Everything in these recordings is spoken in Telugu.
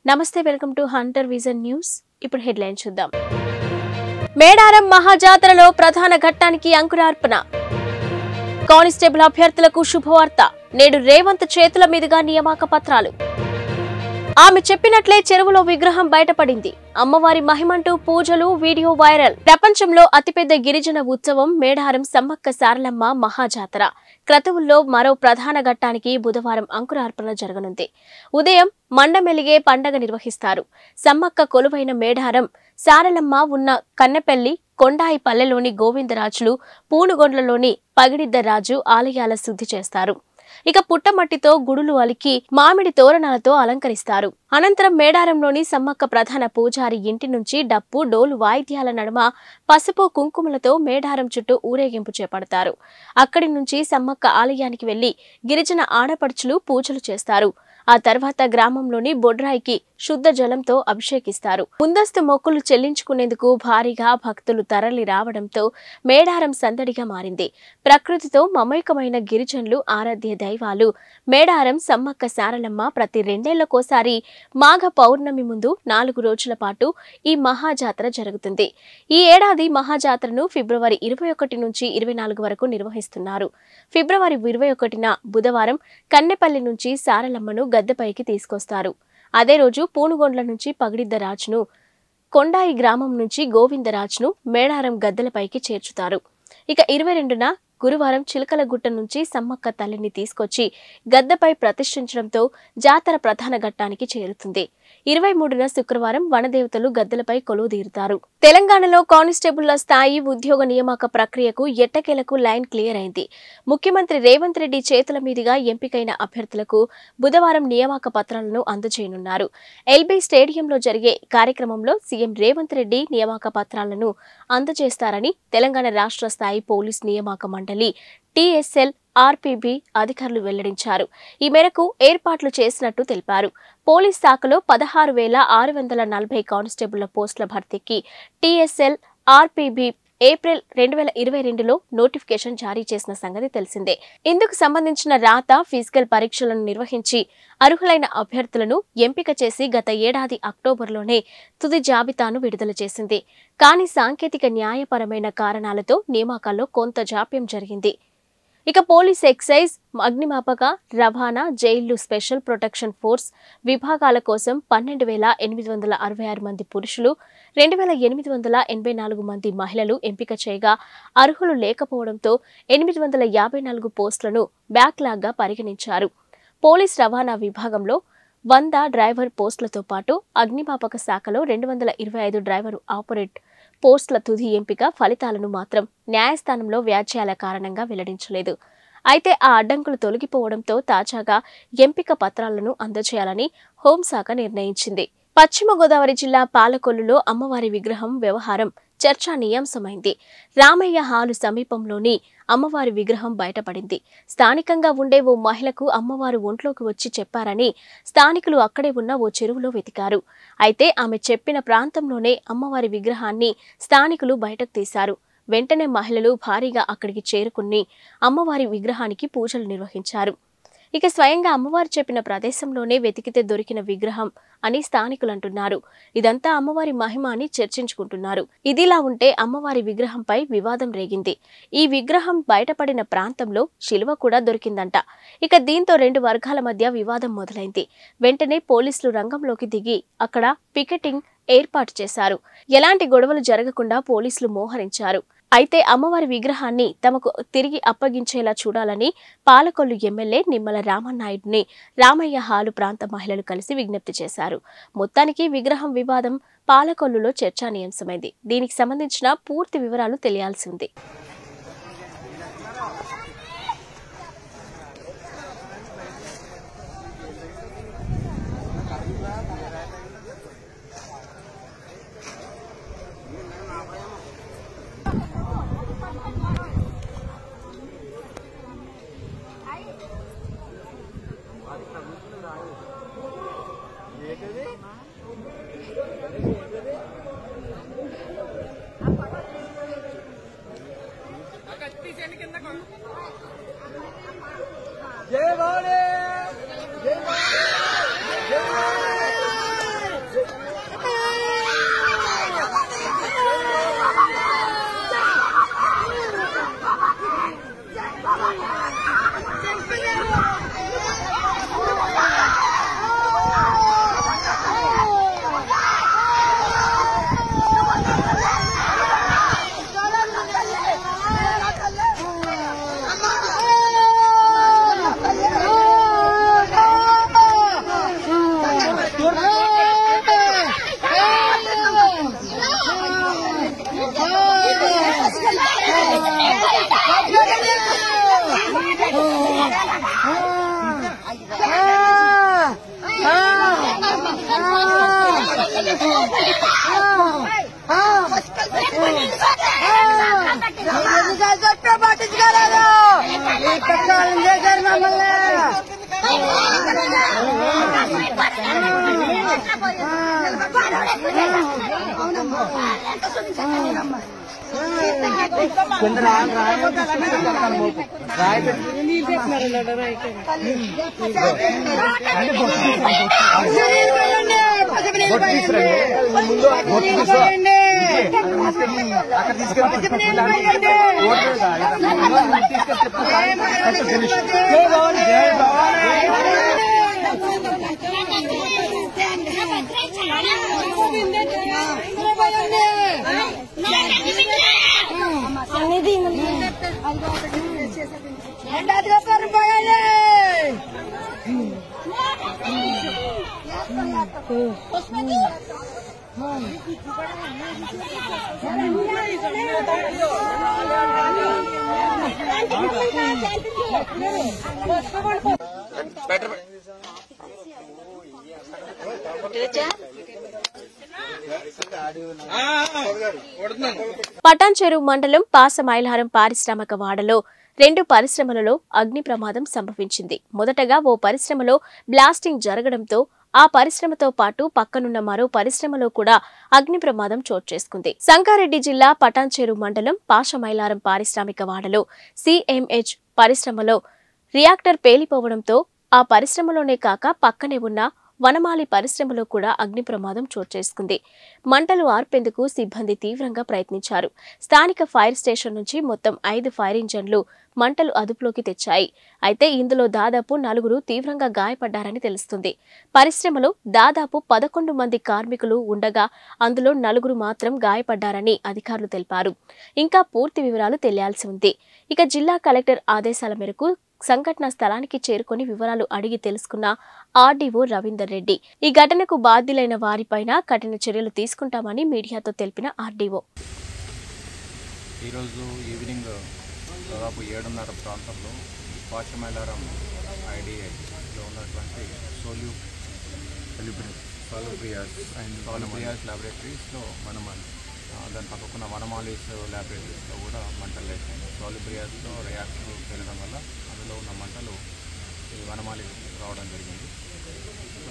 నమస్తే, welcome to Hunter vision news. ఇప్పుడు హెడ్లైన్ చూద్దాం. మేడారం మహాజాతరలో ప్రధాన ఘట్టానికి అంకురార్పణ. కానిస్టేబుల్ అభ్యర్థులకు శుభవార్త. నేడు రేవంత్ చేతుల మీదుగా నియామక పత్రాలు. ఆమె చెప్పినట్లే చెరువులో విగ్రహం బయటపడింది. అమ్మవారి మహిమంటూ పూజలు, వీడియో వైరల్. ప్రపంచంలో అతిపెద్ద గిరిజన ఉత్సవం మేడారం సమ్మక్క సారలమ్మ మహాజాతర. క్రతువుల్లో మరో ప్రధాన ఘట్టానికి బుధవారం అంకురార్పణ జరగనుంది. ఉదయం మండమెలిగే పండగ నిర్వహిస్తారు. సమ్మక్క కొలువైన మేడారం సారలమ్మ ఉన్న కన్నెపల్లి, కొండాయిపల్లెలోని గోవిందరాజులు, పూనుగొండ్లలోని పగిడిద్దరాజు ఆలయాల శుద్ధి చేస్తారు. ఇక పుట్టమట్టితో గుడులు అలికి మామిడి తోరణాలతో అలంకరిస్తారు. అనంతరం మేడారంలోని సమ్మక్క ప్రధాన పూజారి ఇంటి నుంచి డప్పు, డోలు వాయిద్యాల నడుమ పసుపు, కుంకుమలతో మేడారం చుట్టూ ఊరేగింపు చేపడతారు. అక్కడి నుంచి సమ్మక్క ఆలయానికి వెళ్లి గిరిజన ఆడపడుచులు పూజలు చేస్తారు. ఆ తర్వాత గ్రామంలోని బొడ్రాయికి శుద్ధ జలంతో అభిషేకిస్తారు. ముందస్తు మొక్కులు చెల్లించుకునేందుకు భారీగా భక్తులు తరలి రావడంతో మేడారం సందడిగా మారింది. ప్రకృతితో మమైకమైన గిరిజనులు ఆరాధ్య దైవాలు మేడారం సమ్మక్క సారలమ్మ ప్రతి 2 ఏళ్లకోసారి మాఘ పౌర్ణమి ముందు 4 రోజుల పాటు ఈ మహాజాతర జరుగుతుంది. ఈ ఏడాది మహాజాతరను ఫిబ్రవరి 21 నుంచి 24 వరకు నిర్వహిస్తున్నారు. ఫిబ్రవరి 21న బుధవారం కన్నెపల్లి నుంచి సారలమ్మను గద్దెపైకి తీసుకొస్తారు. అదే రోజు పూనుగొండ్ల నుంచి పగిడిద్దరాజును, కొండాయి గ్రామం నుంచి గోవిందరాజును మేడారం గద్దెలపైకి చేర్చుతారు. ఇక 22న గురువారం చిలకలగుట్ట నుంచి సమ్మక్క తల్లిని తీసుకొచ్చి గద్దెపై ప్రతిష్ఠించడంతో జాతర ప్రధాన ఘట్టానికి చేరుతుంది. 23న శుక్రవారం వనదేవతలు గద్దెలపై కొలువుదీరుతారు. తెలంగాణలో కానిస్టేబుళ్ల స్థాయి ఉద్యోగ నియామక ప్రక్రియకు ఎట్టకేలకు లైన్ క్లియర్ అయింది. ముఖ్యమంత్రి రేవంత్ రెడ్డి చేతుల మీదుగా ఎంపికైన అభ్యర్థులకు బుధవారం నియామక పత్రాలను అందజేయనున్నారు. ఎల్బీ స్టేడియంలో జరిగే కార్యక్రమంలో సీఎం రేవంత్ రెడ్డి నియామక పత్రాలను అందజేస్తారని తెలంగాణ రాష్ట్ర స్థాయి పోలీస్ నియామక మండలి టీఎస్ఎల్ ఆర్పీబీ అధికారులు వెల్లడించారు. ఈ మేరకు ఏర్పాట్లు చేసినట్టు తెలిపారు. పోలీస్ శాఖలో 16,640 కానిస్టేబుళ్ల పోస్టుల భర్తీకి టీఎస్ఎల్ ఆర్పీబీ ఏప్రిల్ 2022లో నోటిఫికేషన్ జారీ చేసిన సంగతి తెలిసిందే. ఇందుకు సంబంధించిన రాత, ఫిజికల్ పరీక్షలను నిర్వహించి అర్హులైన అభ్యర్థులను ఎంపిక చేసి గత ఏడాది అక్టోబర్లోనే తుది జాబితాను విడుదల చేసింది. కానీ సాంకేతిక న్యాయపరమైన కారణాలతో నియామకాల్లో కొంత జాప్యం జరిగింది. ఇక పోలీస్, ఎక్సైజ్, అగ్నిమాపక, రవాణా, జైళ్లు, స్పెషల్ ప్రొటెక్షన్ ఫోర్స్ విభాగాల కోసం 12,866 మంది పురుషులు, 2,884 మంది మహిళలు ఎంపిక చేయగా అర్హులు లేకపోవడంతో 854 పోస్టులను బ్యాక్లాగ్గా పరిగణించారు. పోలీస్ రవాణా విభాగంలో 100 డ్రైవర్ పోస్టులతో పాటు అగ్నిమాపక శాఖలో 225 డ్రైవర్ ఆపరేట్ పోస్టుల తుది ఎంపిక ఫలితాలను మాత్రం న్యాయస్థానంలో వ్యాజ్యాల కారణంగా వెల్లడించలేదు. అయితే ఆ అడ్డంకులు తొలగిపోవడంతో తాజాగా ఎంపిక పత్రాలను అందజేయాలని హోంశాఖ నిర్ణయించింది. పశ్చిమ గోదావరి జిల్లా పాలకొల్లులో అమ్మవారి విగ్రహం వ్యవహారం చర్చానీయాంశమైంది. రామయ్య హాలు సమీపంలోని అమ్మవారి విగ్రహం బయటపడింది. స్థానికంగా ఉండే ఓ మహిళకు అమ్మవారు ఒంట్లోకి వచ్చి చెప్పారని స్థానికులు అక్కడే ఉన్న ఓ చెరువులో వెతికారు. అయితే ఆమె చెప్పిన ప్రాంతంలోనే అమ్మవారి విగ్రహాన్ని స్థానికులు బయటకు తీశారు. వెంటనే మహిళలు భారీగా అక్కడికి చేరుకుని అమ్మవారి విగ్రహానికి పూజలు నిర్వహించారు. ఇక స్వయంగా అమ్మవారు చెప్పిన ప్రదేశంలోనే వెతికితే దొరికిన విగ్రహం అని స్థానికులు అంటున్నారు. ఇదంతా అమ్మవారి మహిమ అని చర్చించుకుంటున్నారు. ఇదిలా ఉంటే అమ్మవారి విగ్రహంపై వివాదం రేగింది. ఈ విగ్రహం బయటపడిన ప్రాంతంలో శిలువ కూడా దొరికిందంట. ఇక దీంతో 2 వర్గాల మధ్య వివాదం మొదలైంది. వెంటనే పోలీసులు రంగంలోకి దిగి అక్కడ పికెటింగ్ ఏర్పాటు చేశారు. ఎలాంటి గొడవలు జరగకుండా పోలీసులు మోహరించారు. అయితే అమ్మవారి విగ్రహాన్ని తమకు తిరిగి అప్పగించేలా చూడాలని పాలకొల్లు ఎమ్మెల్యే నిమ్మల రామన్నాయుడిని రామయ్య హాలు ప్రాంత మహిళలు కలిసి విజ్ఞప్తి చేశారు. మొత్తానికి విగ్రహం వివాదం పాలకొల్లులో చర్చానీయాంశమైంది. దీనికి సంబంధించిన పూర్తి వివరాలు తెలియాల్సి ఉంది. जय भवानी, जय भवानी, जय भवानी। పటాన్చెరు మండలం పాసమైలారం పారిశ్రామిక వాడలో 2 పరిశ్రమలలో అగ్ని ప్రమాదం సంభవించింది. మొదటగా ఓ పరిశ్రమలో బ్లాస్టింగ్ జరగడంతో ఆ పరిశ్రమతో పాటు పక్కనున్న మరో పరిశ్రమలో కూడా అగ్ని ప్రమాదం చోటు చేసుకుంది. సంగారెడ్డి జిల్లా పటాన్చెరు మండలం పాసమైలారం పారిశ్రామిక వాడలో CMH పరిశ్రమలో రియాక్టర్ పేలిపోవడంతో ఆ పరిశ్రమలోనే కాక పక్కనే ఉన్న వనమాలి పరిశ్రమలో కూడా అగ్ని ప్రమాదం చోటు చేసుకుంది. మంటలు ఆర్పేందుకు సిబ్బంది తీవ్రంగా ప్రయత్నించారు. స్థానిక ఫైర్ స్టేషన్ నుంచి మొత్తం 5 ఫైర్ ఇంజన్లు మంటలు అదుపులోకి తెచ్చాయి. అయితే ఇందులో దాదాపు 4 తీవ్రంగా గాయపడ్డారని తెలుస్తుంది. పరిశ్రమలో దాదాపు 11 మంది కార్మికులు ఉండగా అందులో 4 మాత్రం గాయపడ్డారని అధికారులు తెలిపారు. ఇంకా పూర్తి వివరాలు తెలియాల్సి ఉంది. ఇక జిల్లా కలెక్టర్ ఆదేశాల మేరకు సంఘటనా స్థలానికి చేరుకొని వివరాలు అడిగి తెలుసుకున్న ఆర్డీఓ రవీందర్ రెడ్డి ఈ ఘటనకు బాధ్యులైన వారిపైన కఠిన చర్యలు తీసుకుంటామని మీడియాతో తెలిపిన ఆర్డీఓ ఈరోజు ఈవినింగ్ దాదాపు 7:30 ప్రాంతంలో పాసమైలారం ఐడిఐలో ఉన్నటువంటి సాల్యూబ్రియాస్ ల్యాబొరేటరీస్లో దాని పక్కకున్న వనమాలిస్ ల్యాబొరేటరీస్లో కూడా మంటలు లేచాయి. సాల్యూబ్రియాస్లో రియాక్టర్ పెరగడం వల్ల అందులో ఉన్న మంటలు ఈ వనమాలి రావడం జరిగింది.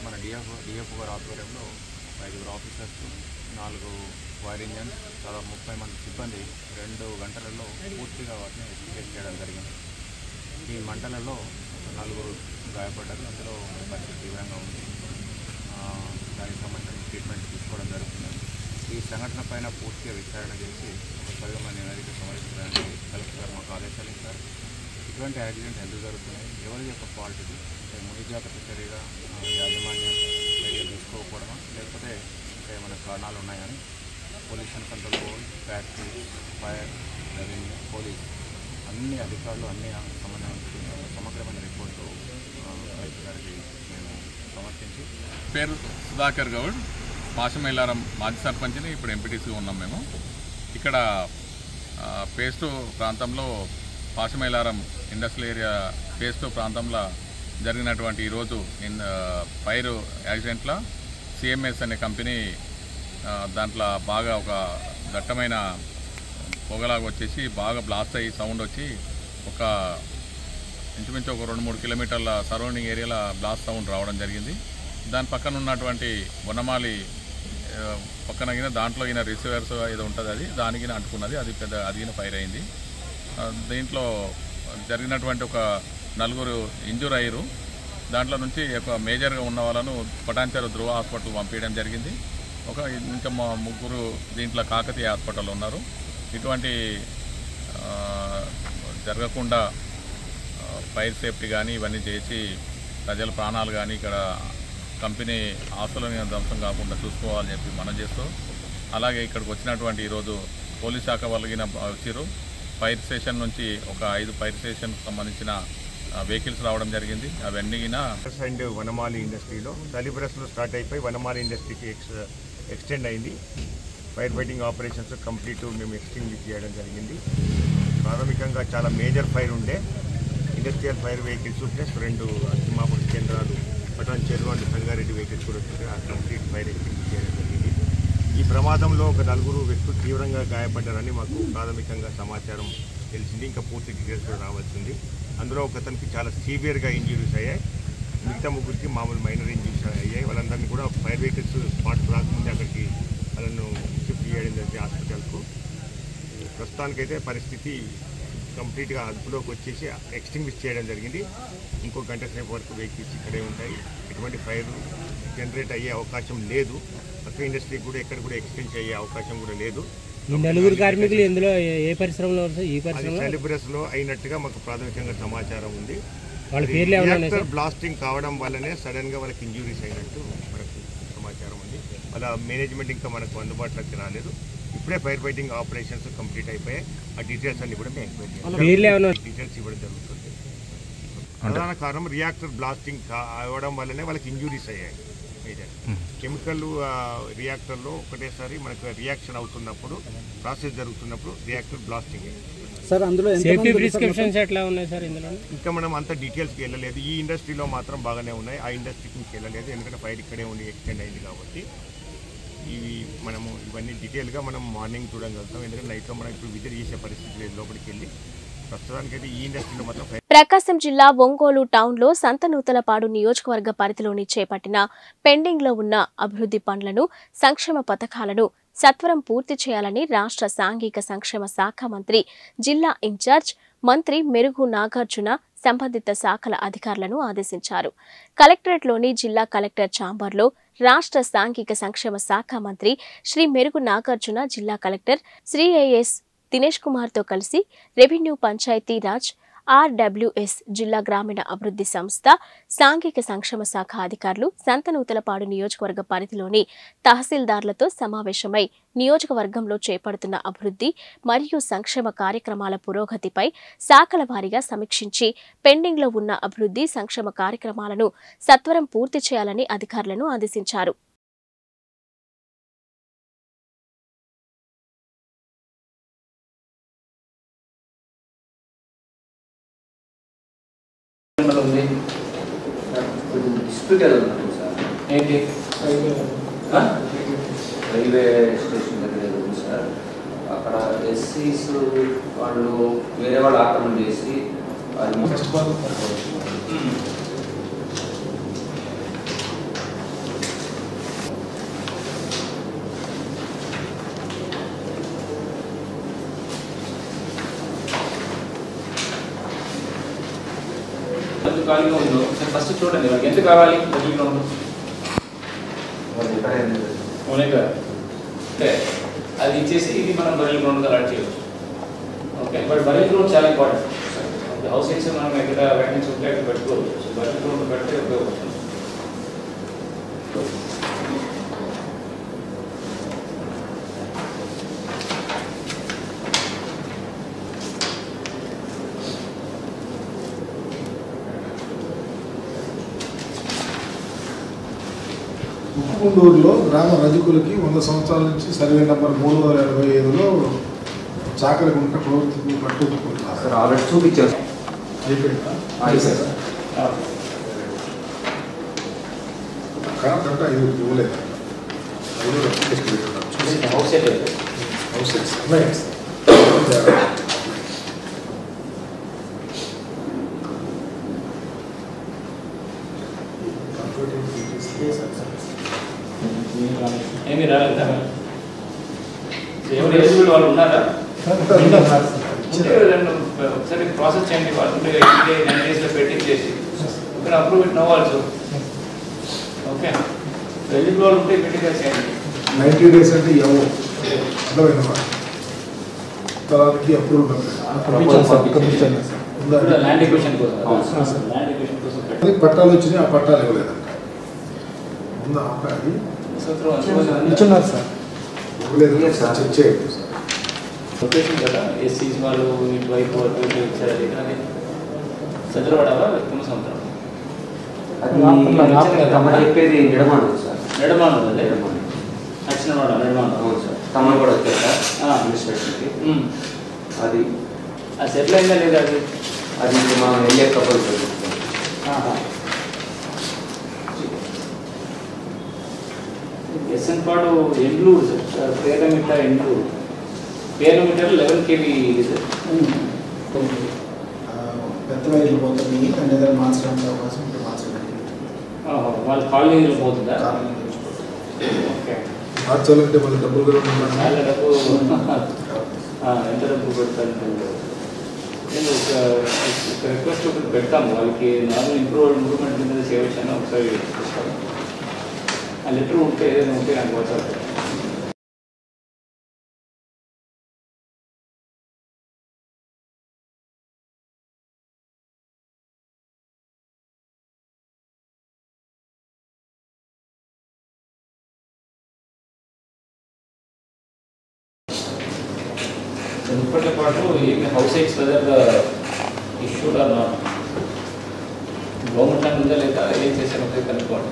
మన డిఎఫ్ఓ గారి ఆధ్వర్యంలో 5 ఆఫీసర్స్, 4 ఫైర్ ఇంజన్స్, దాదాపు 30 మంది సిబ్బంది 2 గంటలలో పూర్తిగా వాటిని ఎస్టికేట్ చేయడం జరిగింది. ఈ మంటలలో 4 గాయపడ్డారు. అందులో పరిస్థితి తీవ్రంగా ఉంది. దానికి సంబంధించిన ట్రీట్మెంట్ తీసుకోవడం జరుగుతుంది. ఈ సంఘటన పైన పూర్తిగా విచారణ చేసి ఒక సరిగమైన నివేదిక సమర్పించడానికి కలెక్టర్ గారు మాకు ఆదేశాలు ఇచ్చారు. ఇటువంటి యాక్సిడెంట్ ఎందుకు జరుగుతున్నాయి, ఎవరి యొక్క ఫాల్ట్ ఇది, అంటే ముందు జాగ్రత్త చర్యగా యాజమాన్యం చర్యలు తీసుకోకపోవడమా, లేకపోతే ఏమైనా కారణాలు ఉన్నాయని pollution control board, factory, fire, revenue, police అన్ని అధికారులు అన్ని సంబంధించిన సమగ్రమైన రిపోర్టు కలెక్టర్ గారికి మేము సమర్పించి. పేరు సుధాకర్ గౌడ్, పాసమైలారం మాజీ సర్పంచ్ని, ఇప్పుడు ఎంపీటీసీగా ఉన్నాం మేము. ఇక్కడ పేస్టు ప్రాంతంలో పాసమైలారం ఇండస్ట్రియల్ ఏరియా పేస్టు ప్రాంతంలో జరిగినటువంటి ఈరోజు ఫైర్ యాక్సిడెంట్లో CMS అనే కంపెనీ దాంట్లో బాగా ఒక దట్టమైన పొగలాగా వచ్చేసి బాగా బ్లాస్ట్ అయ్యి సౌండ్ వచ్చి ఒక ఇంచుమించు ఒక 2-3 కిలోమీటర్ల సరౌండింగ్ ఏరియాలో బ్లాస్ట్ సౌండ్ రావడం జరిగింది. దాని పక్కన ఉన్నటువంటి వనమాలి పక్కన గిన దాంట్లో ఈయన రిసీవర్స్ ఏదో ఉంటుంది, అది దానికి అంటుకున్నది, అది పెద్ద అదిగిన ఫైర్ అయింది. దీంట్లో జరిగినటువంటి ఒక 4 ఇంజూర్ అయ్యారు. దాంట్లో నుంచి ఒక మేజర్గా ఉన్న వాళ్ళను పటాన్చెరు ధృవ హాస్పిటల్ పంపించడం జరిగింది. ఇంకా 3 దీంట్లో కాకతీయ హాస్పిటల్ ఉన్నారు. ఇటువంటి జరగకుండా ఫైర్ సేఫ్టీ కానీ ఇవన్నీ చేసి ప్రజల ప్రాణాలు కానీ ఇక్కడ కంపెనీ ఆస్తులని ధ్వంసం కాకుండా చూసుకోవాలని చెప్పి మనం చేస్తూ, అలాగే ఇక్కడికి వచ్చినటువంటి ఈరోజు పోలీస్ శాఖ వాళ్ళగిన వచ్చారు. ఫైర్ స్టేషన్ నుంచి ఒక 5 ఫైర్ స్టేషన్కి సంబంధించిన వెహికల్స్ రావడం జరిగింది. అవన్నీ అండ్ వనమాలి ఇండస్ట్రీలో సాల్యూబ్రియాస్లో స్టార్ట్ అయిపోయి వనమాలి ఇండస్ట్రీకి ఎక్స్టెండ్ అయింది. ఫైర్ ఫైటింగ్ ఆపరేషన్స్ కంప్లీట్ మేము ఎక్స్టింగ్విష్ చేయడం జరిగింది. ప్రాథమికంగా చాలా మేజర్ ఫైర్ ఉండే ఇండస్ట్రియల్ ఫైర్ వెహికల్స్ ప్లస్ 2 అగ్నిమాపక కేంద్రాలు పటాన్చెరు అండ్ సంగారెడ్డి వెహికల్స్ కూడా వచ్చి ఆ కంప్లీట్ ఫైర్ ఎక్స్టింగ్విష్ చేయడం జరిగింది. ఈ ప్రమాదంలో ఒక 4 వ్యక్తులు తీవ్రంగా గాయపడ్డారని మాకు ప్రాథమికంగా సమాచారం తెలిసింది. ఇంకా పూర్తి డీటెయిల్స్ కూడా రావాల్సింది. అందులో ఒకతనికి చాలా సివియర్గా ఇంజురీస్ అయ్యాయి. మిగతా 3కి మామూలు మైనర్ ఇంజురీస్ అయ్యాయి. వాళ్ళందరినీ కూడా ఫైర్ వెహికల్స్ స్పాట్ రాకముందే అక్కడికి వాళ్ళను షిఫ్ట్ చేయడం జరిగింది హాస్పిటల్కు. ప్రస్తుతానికైతే పరిస్థితి కంప్లీట్గా అదుపులోకి వచ్చేసి ఎక్స్టింగ్విష్ చేయడం జరిగింది. ఇంకో గంట సేపు వరకు వెహికల్స్ ఇక్కడే ఉంటాయి. ఎటువంటి ఫైర్ జనరేట్ అయ్యే అవకాశం లేదు. పక్క ఇండస్ట్రీకి కూడా ఎక్కడ కూడా ఎక్స్టెండ్ అయ్యే అవకాశం కూడా లేదు. ఈ 4 కార్మికులు ఇందులో ఏ పరిశ్రమలో ఈ పరిశ్రమ సెలిబ్రస్లో అయినట్టుగా మాకు ప్రాథమికంగా సమాచారం ఉంది. వాళ్ళ పేర్లు రియాక్టర్ బ్లాస్టింగ్ కావడం వల్లనే సడన్గా వాళ్ళకి ఇంజురీస్ అయినట్టు మనకు సమాచారం ఉంది. వాళ్ళ మేనేజ్మెంట్ ఇంకా మనకు అందుబాటులోకి రాలేదు. ఇప్పుడే ఫైర్ ఫైటింగ్ ఆపరేషన్స్ కంప్లీట్ అయిపోయాయి. ఆ డీటెయిల్స్ అన్ని కూడా మేము డీటెయిల్స్ ఇవ్వడం జరుగుతుంది. ప్రధాన కారణం రియాక్టర్ బ్లాస్టింగ్ అవ్వడం వల్లనే వాళ్ళకి ఇంజురీస్ అయ్యాయి. కెమికల్ రియాక్టర్లో ఒకటేసారి మనకు రియాక్షన్ అవుతున్నప్పుడు ప్రాసెస్ జరుగుతున్నప్పుడు రియాక్టర్ బ్లాస్టింగ్ సార్. అందులో సేఫ్టీ ప్రిస్క్రిప్షన్స్ ఎట్లా ఉన్నాయి సార్? ఇందులో ఇంకా మనం అంత డీటెయిల్స్కి వెళ్ళలేదు. ఈ ఇండస్ట్రీలో మాత్రం బాగానే ఉన్నాయి. ఆ ఇండస్ట్రీకి ఇంకా వెళ్ళలేదు, ఎందుకంటే ఫైర్ ఇక్కడే ఉండి ఎక్స్టెండ్ అయింది కాబట్టి. ఇవి మనము ఇవన్నీ డీటెయిల్గా మనం మార్నింగ్ చూడగలుగుతాం, ఎందుకంటే నైట్లో మనం ఇప్పుడు విజిట్ చేసే పరిస్థితి లేదు లోపలికి వెళ్ళి. ప్రస్తుతానికైతే ఈ ఇండస్ట్రీలో మాత్రం. ప్రకాశం జిల్లా ఒంగోలు టౌన్లో సంతనూతలపాడు నియోజకవర్గ పరిధిలోని చేపట్టిన పెండింగ్లో ఉన్న అభివృద్ధి పనులను, సంక్షేమ పథకాలను సత్వరం పూర్తి చేయాలని రాష్ట్ర సాంఘిక సంక్షేమ శాఖ మంత్రి, జిల్లా ఇన్ఛార్జ్ మంత్రి మెరుగు నాగార్జున సంబంధిత శాఖల అధికారులను ఆదేశించారు. కలెక్టరేట్లోని జిల్లా కలెక్టర్ ఛాంబర్లో రాష్ట్ర సాంఘిక సంక్షేమ శాఖ మంత్రి శ్రీ మెరుగు నాగార్జున జిల్లా కలెక్టర్ శ్రీ ఏఎస్ దినేష్ కుమార్తో కలిసి రెవెన్యూ, పంచాయతీ రాజ్, ఆర్డబ్ల్యూఎస్, జిల్లా గ్రామీణ అభివృద్ధి సంస్థ, సాంఘిక సంక్షేమ శాఖ అధికారులు సంతనూతలపాడు నియోజకవర్గ పరిధిలోని తహసీల్దార్లతో సమావేశమై నియోజకవర్గంలో చేపడుతున్న అభివృద్ధి మరియు సంక్షేమ కార్యక్రమాల పురోగతిపై శాఖల వారీగా సమీక్షించి పెండింగ్లో ఉన్న అభివృద్ధి, సంక్షేమ కార్యక్రమాలను సత్వరం పూర్తి చేయాలని అధికారులను ఆదేశించారు. డిస్ప్యూట్ వెళ్తున్నాం సార్. ఏంటి రైల్వే స్టేషన్ దగ్గర ఉంది సార్. అక్కడ ఎస్సీస్ వాళ్ళు వేరే వాళ్ళు ఆక్రమణ చేసి ఖాళీగా ఉందో ఫస్ట్ చూడండి. వాళ్ళకి ఎంత కావాలి ఖాళీగా ఉందో ఓకే అది ఇచ్చేసి ఇది మనం బరిల్ గ్రౌండ్గా అలాట్ చేయవచ్చు. ఓకే బట్ బరిల్ గ్రౌండ్ చాలా ఇంపార్టెంట్. హౌసింగ్స్ మనం ఎక్కడ వ్యాకెన్సీ ఉంటే అక్కడ పెట్టుకోవచ్చు. సో బరిల్ గ్రౌండ్ పెడితే ఉపయోగపడుతుంది. ఉప్పుకుండూరులో గ్రామ రజకులకి 100 సంవత్సరాల నుంచి సర్వే నెంబర్ 385లో చాకలి గుంట ప్రవృత్తికి పట్టుకుంటున్నారు సార్. ఆల్రెడీ చూపించారు. కాదంటే 5 ఇవ్వలేదు. 5 ఏమి రాలేదా? ఎవరు ఎలిజిబుల్ వాళ్ళు ఉన్నారా? ఒకసారి ప్రాసెస్ చేయండి. వాళ్ళు 9 డేస్లో పెట్టింగ్ చేసి ఇక్కడ approve it no also. Okay eligible వాళ్ళు ఉంటే పెట్టింగ్ చేయండి. 90 డేస్ అంటే ఎవరు అర్థమైనా తర్వాత అప్రూవ్ ల్యాండ్ ఎక్విజిషన్ కోసం పట్టాలు వచ్చినాయి. ఆ పట్టాలు ఇవ్వలేదంట. ఉందా అది ఇచ్చున్నారు సార్. ఇవ్వలేదు సార్. చెక్ చేయండి సార్. లొకేషన్ కదా ఎస్సీస్ వాళ్ళు వైపు ఇచ్చారు. అది చంద్రవాడవా ఎక్కువ సంవత్సరం చెప్పేది నిడమాను సార్. నిడమాను అదే నచ్చినవాడ నిడమాను. అవును సార్. తమను కూడా వచ్చారు సార్ అడ్మినిస్ట్రేషన్కి. అది అది సెటిల్ అయిందా లేదా? అది మనం వెళ్ళే కబుల్ ఎస్ఎన్పాడు ఎండ్లూరు సార్, పేరమిట్ట ఎండ్లూరు. పేరమిట్టలో 11 kV ఇది సార్. పెద్ద వైర్లు పోతుంది అండ్ ఏదైనా మార్చడానికి అవకాశం ఉంటే మార్చడానికి వాళ్ళు కాలనీలో పోతుందా? ఓకే, మార్చాలంటే మళ్ళీ డబ్బులు కూడా చాలా డబ్బు. ఎంత డబ్బు పెడతాను? నేను ఒక రిక్వెస్ట్ ఒకటి పెడతాము వాళ్ళకి. నార్మల్ ఇంప్రూవ్మెంట్ మీద చేయవచ్చు అని ఒకసారి చూస్తాను. ఆ లెటర్ ఉంటే ఏదైనా ఉంటే నాకు వాట్సాప్. ఇప్పటితో పాటు ఏమి house heights whether issued or not, government ఉందా లేదా ఏం చేశారో కనుక్కోండి.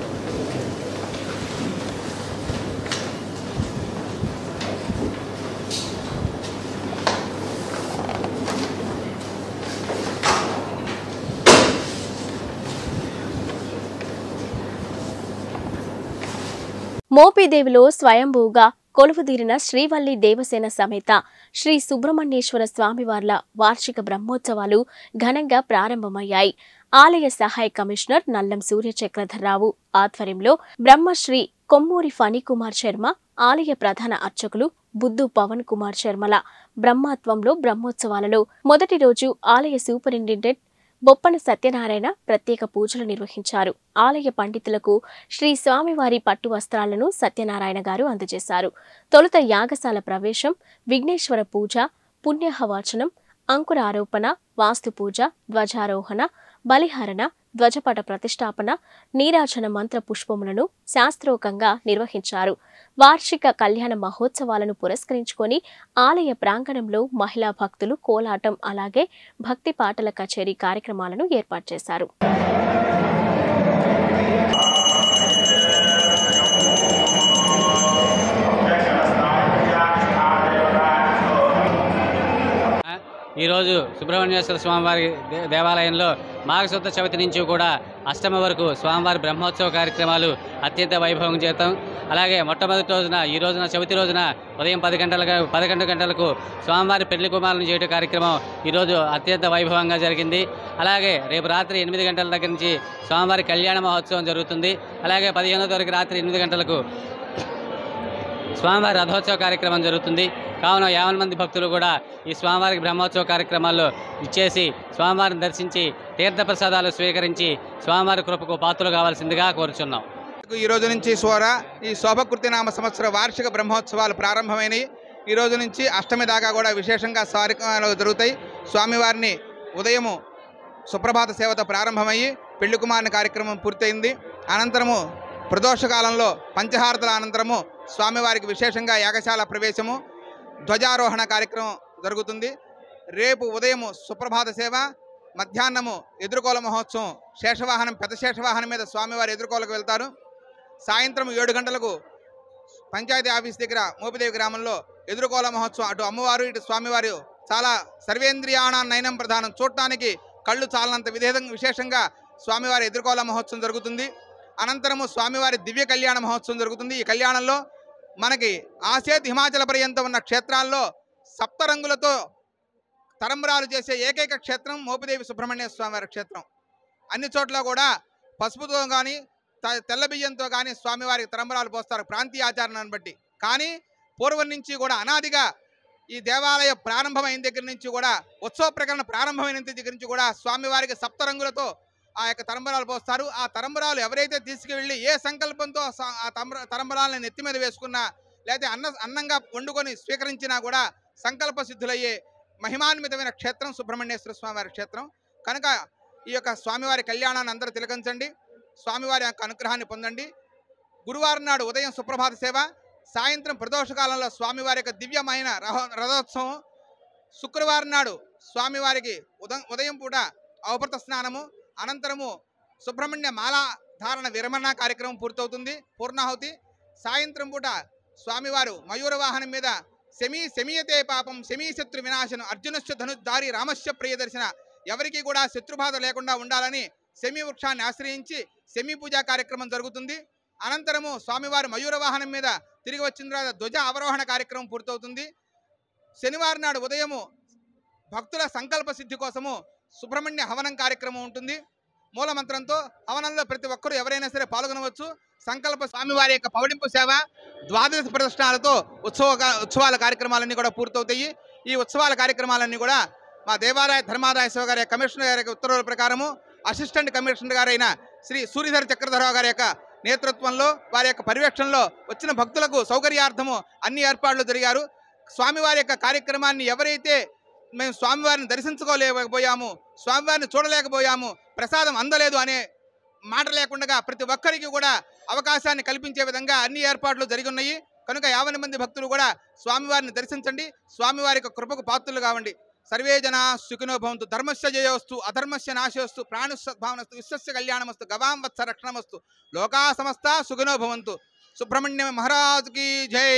మోపిదేవిలో స్వయంభూగా కొలువుదీరిన శ్రీవల్లి దేవసేన సమేత శ్రీ సుబ్రహ్మణ్యేశ్వర స్వామివార్ల వార్షిక బ్రహ్మోత్సవాలు ఘనంగా ప్రారంభమయ్యాయి. ఆలయ సహాయ కమిషనర్ నల్లం సూర్యచక్రధర్రావు ఆధ్వర్యంలో బ్రహ్మశ్రీ కొమ్మూరి ఫణికుమార్ శర్మ, ఆలయ ప్రధాన అర్చకులు బుద్దు పవన్ కుమార్ శర్మల బ్రహ్మత్వంలో బ్రహ్మోత్సవాలలో మొదటి రోజు ఆలయ సూపరింటెండెంట్ బొప్పన సత్యనారాయణ ప్రత్యేక పూజలు నిర్వహించారు. ఆలయ పండితులకు శ్రీ స్వామివారి పట్టు వస్త్రాలను సత్యనారాయణ గారు అందజేశారు. తొలుత యాగశాల ప్రవేశం, విఘ్నేశ్వర పూజ, పుణ్యహవాచనం, అంకురారోపణ, వాస్తు పూజ, ధ్వజారోహణ, బలిహరణ, ధ్వజపట ప్రతిష్టాపన, నీరాజన మంత్ర పుష్పములను శాస్త్రోక్తంగా నిర్వహించారు. వార్షిక కళ్యాణ మహోత్సవాలను పురస్కరించుకొని ఆలయ ప్రాంగణంలో మహిళా భక్తులు కోలాటం, అలాగే భక్తి పాటల కచేరీ కార్యక్రమాలను ఏర్పాటు చేశారు. ఈరోజు సుబ్రహ్మణ్యేశ్వర స్వామివారి దేవాలయంలో మాఘశుద్ధ చవితి నుంచి కూడా అష్టమి వరకు స్వామివారి బ్రహ్మోత్సవ కార్యక్రమాలు అత్యంత వైభవం చేస్తాం. అలాగే మొట్టమొదటి రోజున ఈ రోజున చవితి రోజున ఉదయం 11 గంటలకు స్వామివారి పెళ్లి కుమారులను చేయడం కార్యక్రమం ఈరోజు అత్యంత వైభవంగా జరిగింది. అలాగే రేపు రాత్రి 8 గంటల దగ్గర నుంచి స్వామివారి కళ్యాణ మహోత్సవం జరుగుతుంది. అలాగే 15వ తారీఖు రాత్రి 8 గంటలకు స్వామివారి రథోత్సవ కార్యక్రమం జరుగుతుంది. కావున 50 మంది భక్తులు కూడా ఈ స్వామివారికి బ్రహ్మోత్సవ కార్యక్రమాల్లో ఇచ్చేసి స్వామివారిని దర్శించి తీర్థప్రసాదాలు స్వీకరించి స్వామివారి కృపకు పాత్రలు కావాల్సిందిగా కోరుచున్నాం. ఈ రోజు నుంచి ఈ శోభకృతి నామ సంవత్సర వార్షిక బ్రహ్మోత్సవాలు ప్రారంభమైనవి. ఈ రోజు నుంచి అష్టమి దాకా కూడా విశేషంగా కార్యక్రమాలు జరుగుతాయి. స్వామివారిని ఉదయము సుప్రభాత సేవతో ప్రారంభమయ్యి పెళ్లి కుమారుని కార్యక్రమం పూర్తయింది. అనంతరము ప్రదోషకాలంలో పంచహారతుల అనంతరము స్వామివారికి విశేషంగా యాగశాల ప్రవేశము, ధ్వజారోహణ కార్యక్రమం జరుగుతుంది. రేపు ఉదయము సుప్రభాత సేవ, మధ్యాహ్నము ఎదుర్కోల మహోత్సవం, శేషవాహనం పెద్ద శేషవాహనం మీద స్వామివారి ఎదుర్కోలకు వెళ్తారు. సాయంత్రం 7 గంటలకు పంచాయతీ ఆఫీస్ దగ్గర మోపిదేవి గ్రామంలో ఎదుర్కోల మహోత్సవం. అటు అమ్మవారు ఇటు స్వామివారు చాలా సర్వేంద్రియాణ నయనం ప్రధానం, చూడటానికి కళ్ళు చాలనంత విశేషంగా స్వామివారి ఎదుర్కోల మహోత్సవం జరుగుతుంది. అనంతరము స్వామివారి దివ్య కళ్యాణ మహోత్సవం జరుగుతుంది. ఈ కళ్యాణంలో మనకి ఆసేత్ హిమాచల పర్యంతం ఉన్న క్షేత్రాల్లో సప్తరంగులతో తరంబరాలు చేసే ఏకైక క్షేత్రం మోపిదేవి సుబ్రహ్మణ్య స్వామివారి క్షేత్రం. అన్ని చోట్ల కూడా పసుపుతో కానీ తెల్ల బియ్యంతో కానీ స్వామివారికి తరంబరాలు పోస్తారు ప్రాంతీయ ఆచారాన్ని బట్టి. కానీ పూర్వం నుంచి కూడా అనాదిగా ఈ దేవాలయ ప్రారంభమైన దగ్గర నుంచి కూడా ఉత్సవ ప్రకరణ ప్రారంభమైన దగ్గర నుంచి కూడా స్వామివారికి సప్తరంగులతో ఆ యొక్క తరంబరాలు పోస్తారు. ఆ తరంబరాలు ఎవరైతే తీసుకువెళ్ళి ఏ సంకల్పంతో ఆ తరంబరాలను నెత్తి మీద వేసుకున్నా, లేకపోతే అన్నంగా వండుకొని స్వీకరించినా కూడా సంకల్ప సిద్ధులయ్యే మహిమాన్వితమైన క్షేత్రం సుబ్రహ్మణ్యేశ్వర స్వామివారి క్షేత్రం. కనుక ఈ యొక్క స్వామివారి కళ్యాణాన్ని అందరూ తిలకించండి, స్వామివారి యొక్క అనుగ్రహాన్ని పొందండి. గురువారం నాడు ఉదయం సుప్రభాత సేవ, సాయంత్రం ప్రదోషకాలంలో స్వామివారి యొక్క దివ్యమైన రథోత్సవం, శుక్రవారం నాడు స్వామివారికి ఉదయం పూట అవభృత స్నానము, అనంతరము సుబ్రహ్మణ్య మాలా ధారణ విరమణ కార్యక్రమం పూర్తవుతుంది, పూర్ణాహుతి. సాయంత్రం పూట స్వామివారు మయూర వాహనం మీద శమీయతే పాపం శమీశత్రు వినాశనం అర్జునశ్చ ధనుద్ధారి రామస్య ప్రియదర్శన, ఎవరికి కూడా శత్రుబాధ లేకుండా ఉండాలని శమీ వృక్షాన్ని ఆశ్రయించి శమీ పూజా కార్యక్రమం జరుగుతుంది. అనంతరము స్వామివారి మయూర వాహనం మీద తిరిగి వచ్చిన తర్వాత ధ్వజ అవరోహణ కార్యక్రమం పూర్తవుతుంది. శనివారం నాడు ఉదయము భక్తుల సంకల్ప సిద్ధి కోసము సుబ్రహ్మణ్య హవనం కార్యక్రమం ఉంటుంది. మూలమంత్రంతో హవనంలో ప్రతి ఒక్కరూ ఎవరైనా సరే పాల్గొనవచ్చు. సంకల్ప స్వామివారి యొక్క పవడింపు సేవ, ద్వాదశ ప్రదర్శనాలతో ఉత్సవాల కార్యక్రమాలన్నీ కూడా పూర్తవుతాయి. ఈ ఉత్సవాల కార్యక్రమాలన్నీ కూడా మా దేవాలయ ధర్మాదాయ సేవ గారి కమిషనర్ గారి ఉత్తర్వుల ప్రకారము అసిస్టెంట్ కమిషనర్ గారైన శ్రీ సూర్యధర్ చక్రధరరావు గారి యొక్క నేతృత్వంలో, వారి యొక్క పర్యవేక్షణలో వచ్చిన భక్తులకు సౌకర్యార్థము అన్ని ఏర్పాట్లు జరిగారు. స్వామివారి యొక్క కార్యక్రమాన్ని ఎవరైతే మేము స్వామివారిని దర్శించుకోలేకపోయాము, స్వామివారిని చూడలేకపోయాము, ప్రసాదం అందలేదు అనే మాట లేకుండా ప్రతి ఒక్కరికి కూడా అవకాశాన్ని కల్పించే విధంగా అన్ని ఏర్పాట్లు జరిగి ఉన్నాయి. కనుక 50 మంది భక్తులు కూడా స్వామివారిని దర్శించండి, స్వామివారి యొక్క కృపకు పాత్రలు కావండి. సర్వే జనా సుఖినో భవంతు, ధర్మస్య జయోస్తు, అధర్మస్య నాశోస్తు, ప్రాణుసద్భావనస్తు, విశ్వస్య కళ్యాణమస్తు, గవాం వత్స రక్షణమస్తు, లోకా సమస్త సుఖినో భవంతు. సుబ్రహ్మణ్య మహారాజుకి జై.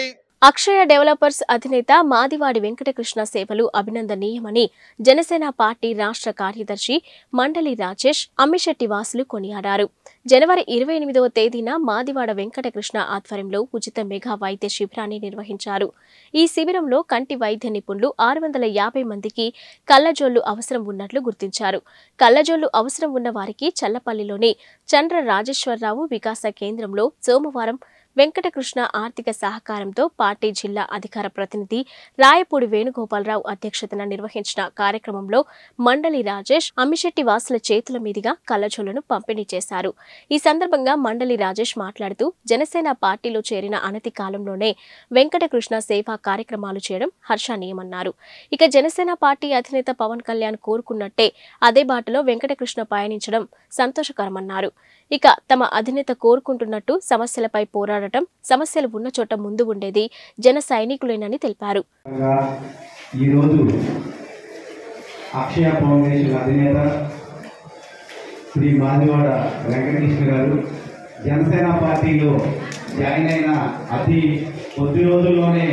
అక్షయ డెవలపర్స్ అధినేత మాదివాడి వెంకటకృష్ణ సేవలు అభినందనీయమని జనసేన పార్టీ రాష్ట్ర కార్యదర్శి మండలి రాజేష్, అమ్మిశెట్టి వాసులు కొనియాడారు. జనవరి 28వ తేదీన మాదివాడ వెంకటకృష్ణ ఆధ్వర్యంలో ఉచిత మెగా వైద్య శిబిరాన్ని నిర్వహించారు. ఈ శిబిరంలో కంటి వైద్య నిపుణులు 650 మందికి కళ్లజోళ్లు అవసరం ఉన్నట్లు గుర్తించారు. కళ్లజోళ్లు అవసరం ఉన్న వారికి చల్లపల్లిలోని చంద్ర రాజేశ్వరరావు వికాస కేంద్రంలో సోమవారం వెంకటకృష్ణ ఆర్థిక సహకారంతో పార్టీ జిల్లా అధికార ప్రతినిధి రాయపూడి వేణుగోపాలరావు అధ్యక్షతన నిర్వహించిన కార్యక్రమంలో మండలి రాజేష్, అమ్మిశెట్టి వాసుల చేతుల మీదుగా కళ్లజోళ్లను పంపిణీ చేశారు. ఈ సందర్భంగా మండలి రాజేష్ మాట్లాడుతూ జనసేన పార్టీలో చేరిన అనతి కాలంలోనే వెంకటకృష్ణ సేవా కార్యక్రమాలు చేయడం హర్షణీయమన్నారు. ఇక జనసేన పార్టీ అధినేత పవన్ కళ్యాణ్ కోరుకున్నట్టే అదే బాటలో వెంకటకృష్ణ పయనించడం సంతోషకరమన్నారు. ఇక తమ అధినేత కోరుకుంటున్నట్టు సమస్యలపై పోరాడటం, సమస్యలు ఉన్న చోట ముందు ఉండేది జన సైనికులేనని తెలిపారు. ఈరోజు అక్షయ ఫౌండేషన్ అధినేత శ్రీ మాదివాడ వెంకటకృష్ణ గారు జనసేన పార్టీలో జాయిన్ అయిన అతి కొద్ది రోజుల్లోనే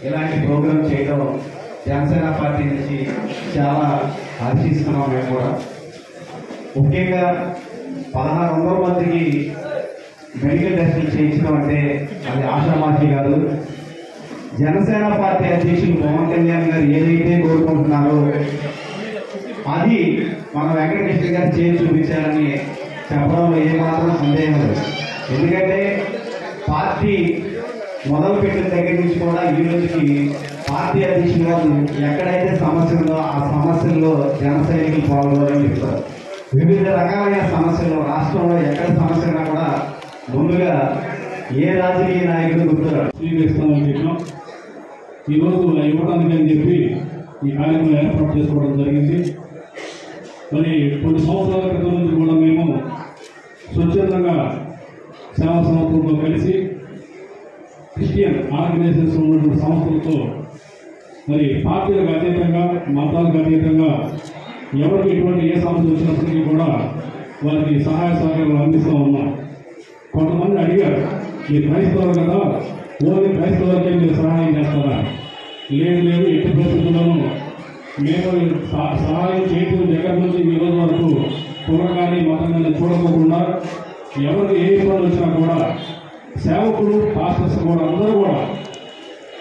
ఇలాంటి ప్రోగ్రాం చేయడం జనసేన పార్టీ నుంచి చాలా హర్షిస్తున్నాం. మేము కూడా ముఖ్యంగా 1600 మందికి మెడికల్ టెస్టులు చేయించడం అంటే అది ఆషామాషి కాదు. జనసేన పార్టీ అధ్యక్షులు పవన్ కళ్యాణ్ గారు ఏదైతే కోరుకుంటున్నారో అది మన వెంకటకృష్ణ గారు చేసి చూపించాలని చెప్పడంలో ఏమాత్రం సందేహం లేదు. ఎందుకంటే పార్టీ మొదలుపెట్టిన దగ్గర నుంచి కూడా ఈ రోజుకి పార్టీ అధ్యక్షులు గారు ఎక్కడైతే సమస్య ఉందో ఆ సమస్యల్లో జన సైనికులు పాల్గొనాలని చెప్తారు. వివిధ రకాలైన సమస్యలు రాష్ట్రంలో ఎక్కడ సమస్య ఉన్నా కూడా ముందుగా ఏ రాజకీయ నాయకుడు గుర్తురాడు స్వీకరిస్తామని చెప్పినాం. ఈరోజు ఇవ్వడానికి అని చెప్పి ఈ కార్యక్రమం ఏర్పాటు చేసుకోవడం జరిగింది. మరి కొన్ని సంవత్సరాల క్రితం నుంచి కూడా మేము స్వచ్ఛందంగా సేవా సంస్థలతో కలిసి క్రిస్టియన్ ఆర్గనైజేషన్స్ ఉన్నటువంటి సంస్థలతో మరి పార్టీలకు అతీతంగా, మతాలకు అతీతంగా ఎవరికి ఎటువంటి ఏ సమస్య వచ్చినప్పటికీ కూడా వారికి సహాయ సహకారాలు అందిస్తూ ఉన్నాం. కొంతమంది అడిగారు, మీరు క్రైస్తవులు కదా, ఓన్లీ క్రైస్తవులకే మీరు సహాయం చేస్తారా? లేదు, ఎట్టి పరిస్థితుల్లోనూ మేము సహాయం చేయడం దగ్గర నుంచి ఈ రోజు వరకు కులం కానీ మతం కానీ చూడకోకుండా ఎవరికి ఏ ఇబ్బంది వచ్చినా కూడా సేవకులు, పాస్టర్స్ కూడా అందరూ కూడా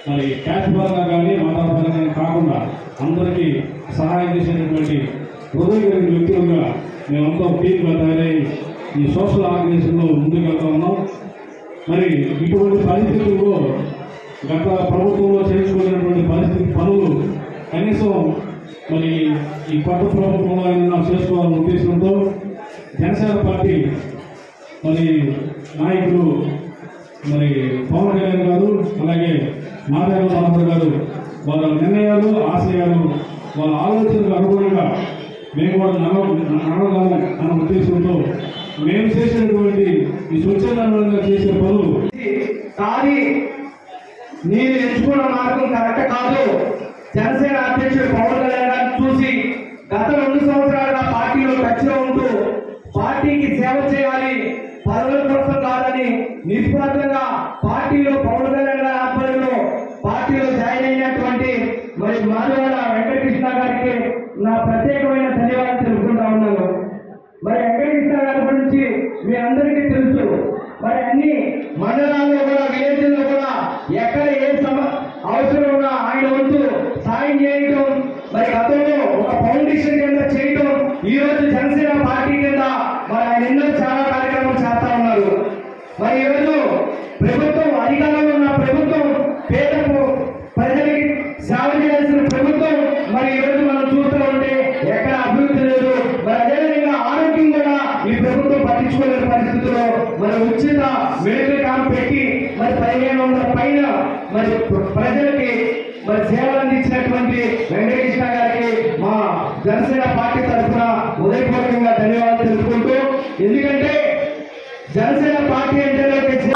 మరి క్యాష్ పరంగా కానీ మతాపరంగా కానీ కాకుండా అందరికీ సహాయం చేసేటటువంటి హృదయ కలిగిన వ్యక్తులుగా మేమంతా టీమ్గా తయారై ఈ సోషల్ ఆర్గనైజేషన్లో ముందుకెళ్తా ఉన్నాం. మరి ఇటువంటి పరిస్థితుల్లో గత ప్రభుత్వంలో చేయించుకునేటువంటి పరిస్థితి పనులు కనీసం మరి ఈ కొత్త ప్రభుత్వంలో అయినా చేసుకోవాలనే ఉద్దేశంతో జనసేన పార్టీ మరి నాయకులు మరి పవన్ కళ్యాణ్ గారు, అలాగే నారాయణ రామరావు గారు వాళ్ళ నిర్ణయాలు, ఆశయాలు, వాళ్ళ ఆలోచనలకు అనుగుణంగా మేము కూడా నడవగలము అన్న ఉద్దేశంతో మేము చేసినటువంటి ఈ స్వచ్ఛందంగా చేసే పనులు కానీ నేను ఎంచుకున్న మార్గం కరెక్ట్ కాదు. జనసేన అధ్యక్షుడు పవన్ కళ్యాణ్ గారిని చూసి గత 2 సంవత్సరాలుగా పార్టీలో టచ్లో ఉంటూ పార్టీకి సేవ చేయాలి, పదవుల కోసం కాదని నిస్వార్థంగా పార్టీలో పవన్ కళ్యాణ్ గారి ఆధ్వర్యంలో పార్టీలో జాయిన్ అయినటువంటి మరి మాదివాడ వెంకటకృష్ణ గారికి నా ప్రత్యేకమైన ధన్యవాదాలు తెలుపుకుంటా ఉన్నాను. మరి వెంకటకృష్ణ గారి గురించి మీ అందరికీ తెలుసు. మరి అన్ని ప్రభుత్వం పేదలకు ప్రజలకి సేవ చేయాల్సిన ప్రభుత్వం మరి ఈరోజు మనం చూస్తూ ఉంటే ఎక్కడ అభివృద్ధి లేదు. మరి అదేవిధంగా ఆరోగ్యం కూడా ఈ ప్రభుత్వం పట్టించుకోలేని పరిస్థితుల్లో మరి ఉచిత మెడికల్ క్యాంప్ పెట్టి మరి 1500 పైన మరి ప్రజలకి మరి సేవలు అందించినటువంటి వెంకటకృష్ణ గారికి మా జనసేన పార్టీ తరఫున హృదయపూర్వకంగా ధన్యవాదాలు తెలుపుకుంటూ, ఎందుకంటే జనసేన పార్టీ అంటే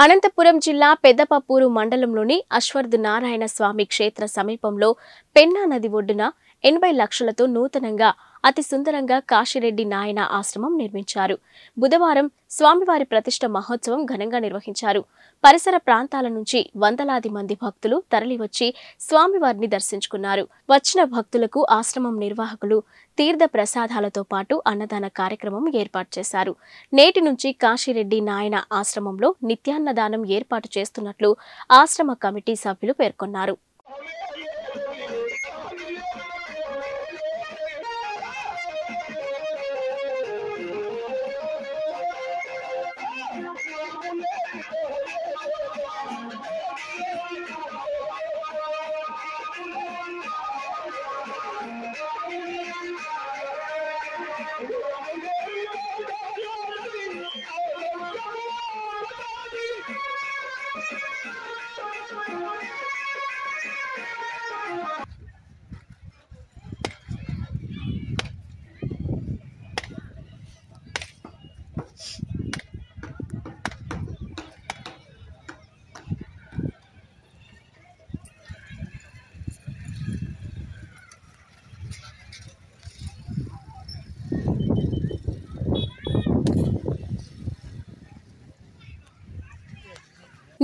అనంతపురం జిల్లా పెద్దపప్పూరు మండలంలోని అశ్వర్ధ్ నారాయణ స్వామి క్షేత్ర సమీపంలో పెన్నా నది ఒడ్డున 80 లక్షలతో నూతనంగా అతి సుందరంగా కాశిరెడ్డి నాయన ఆశ్రమం నిర్మించారు. బుధవారం స్వామివారి ప్రతిష్ఠ మహోత్సవం ఘనంగా నిర్వహించారు. పరిసర ప్రాంతాల నుంచి వందలాది మంది భక్తులు తరలివచ్చి స్వామివారిని దర్శించుకున్నారు. వచ్చిన భక్తులకు ఆశ్రమం నిర్వాహకులు తీర్థ ప్రసాదాలతో పాటు అన్నదాన కార్యక్రమం ఏర్పాటు చేశారు. నేటి నుంచి కాశిరెడ్డి నాయన ఆశ్రమంలో నిత్యాన్నదానం ఏర్పాటు చేస్తున్నట్లు ఆశ్రమ కమిటీ సభ్యులు పేర్కొన్నారు.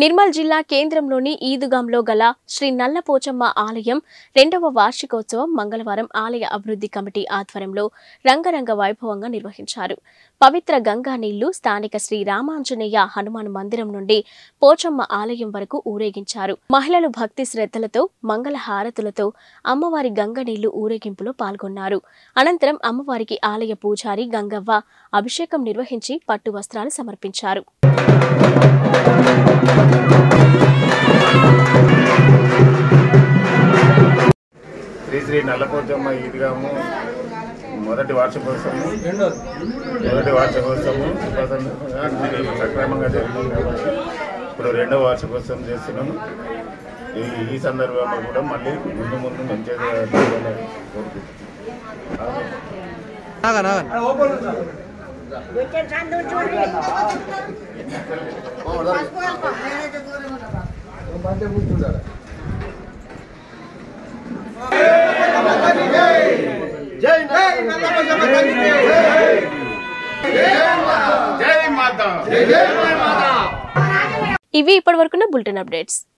నిర్మల్ జిల్లా కేంద్రంలోని ఈదుగాంలో గల శ్రీ నల్లపోచమ్మ ఆలయం 2వ వార్షికోత్సవం మంగళవారం ఆలయ అభివృద్ధి కమిటీ ఆధ్వర్యంలో రంగరంగ వైభవంగా నిర్వహించారు. పవిత్ర గంగా నీళ్లు స్థానిక శ్రీ రామాంజనేయ హనుమాన్ మందిరం నుండి పోచమ్మ ఆలయం వరకు ఊరేగించారు. మహిళలు భక్తి శ్రద్ధలతో మంగళ హారతులతో అమ్మవారి గంగ నీళ్లు ఊరేగింపులో పాల్గొన్నారు. అనంతరం అమ్మవారికి ఆలయ పూజారి గంగవ్వ అభిషేకం నిర్వహించి పట్టు వస్త్రాలు సమర్పించారు. శ్రీ నల్లపోచమ్మ ఈద్గాము మొదటి వార్షికోత్సవము సక్రమంగా జరిగింది కాబట్టి ఇప్పుడు 2వ వార్షికోత్సవం చేస్తున్నాము. ఈ సందర్భంలో కూడా మళ్ళీ ముందు మంచిగా ఇవి ఇప్పటివరకున్న బులెటిన్ అప్డేట్స్.